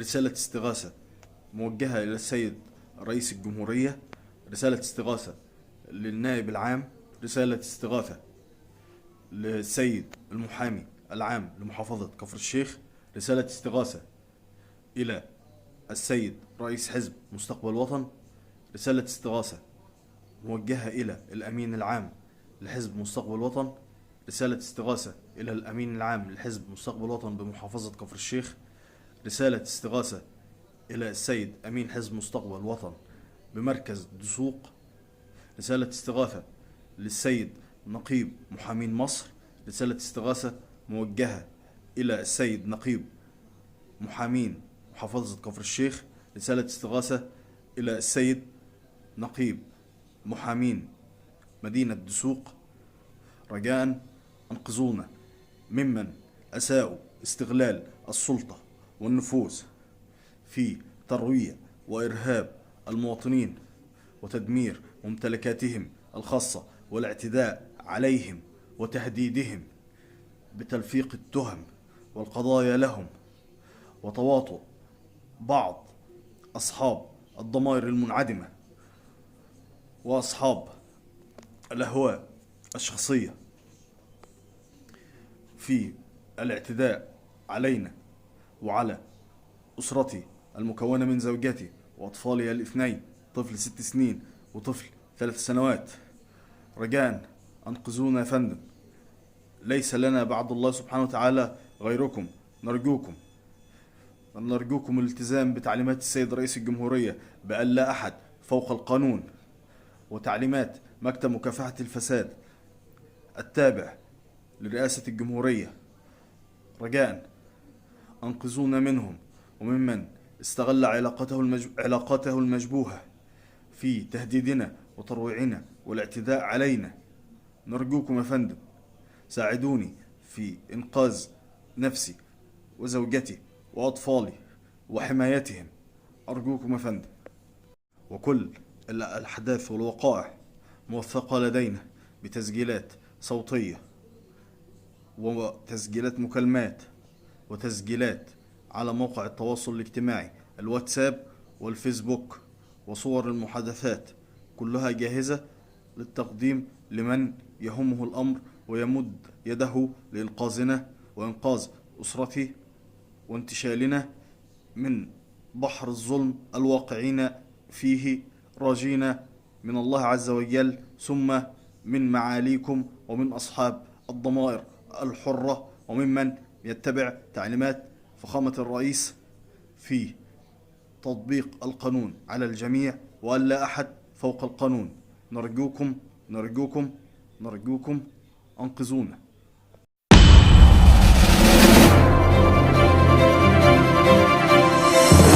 رسالة استغاثة موجهة إلى السيد رئيس الجمهورية، رسالة استغاثة للنائب العام، رسالة استغاثة للسيد المحامي العام لمحافظة كفر الشيخ، رسالة استغاثة إلى السيد رئيس حزب مستقبل وطن، رسالة استغاثة موجهة إلى الأمين العام لحزب مستقبل وطن، رسالة استغاثة إلى الأمين العام لحزب مستقبل وطن بمحافظة كفر الشيخ، رسالة استغاثة إلى السيد أمين حزب مستقبل وطن بمركز دسوق، رسالة استغاثة للسيد نقيب محامين مصر، رسالة استغاثة موجهة إلى السيد نقيب محامين محافظة كفر الشيخ، رسالة استغاثة إلى السيد نقيب محامين مدينة دسوق. رجاء انقذونا ممن أساءوا استغلال السلطة والنفوذ في ترويع وإرهاب المواطنين وتدمير ممتلكاتهم الخاصة والاعتداء عليهم وتهديدهم بتلفيق التهم والقضايا لهم، وتواطؤ بعض أصحاب الضمائر المنعدمة وأصحاب الأهواء الشخصية في الاعتداء علينا وعلى أسرتي المكونة من زوجتي وأطفالي الاثنين، طفل 6 سنين وطفل 3 سنوات. رجاء أنقذونا يا فندم، ليس لنا بعد الله سبحانه وتعالى غيركم. نرجوكم الالتزام بتعليمات السيد رئيس الجمهورية بأن لا أحد فوق القانون، وتعليمات مكتب مكافحة الفساد التابع لرئاسة الجمهورية. رجاء أنقذونا منهم وممن استغل علاقاته المشبوهة في تهديدنا وترويعنا والاعتداء علينا. نرجوكم يا فندم ساعدوني في إنقاذ نفسي وزوجتي وأطفالي وحمايتهم، أرجوكم يا فندم. وكل الأحداث والوقائع موثقة لدينا بتسجيلات صوتية وتسجيلات مكالمات وتسجيلات على موقع التواصل الاجتماعي الواتساب والفيسبوك، وصور المحادثات كلها جاهزة للتقديم لمن يهمه الأمر ويمد يده لإنقاذنا وإنقاذ أسرتي وانتشالنا من بحر الظلم الواقعين فيه، راجينا من الله عز وجل ثم من معاليكم ومن أصحاب الضمائر الحرة وممن يتبع تعليمات فخامة الرئيس في تطبيق القانون على الجميع وأن لا أحد فوق القانون. نرجوكم أنقذونا.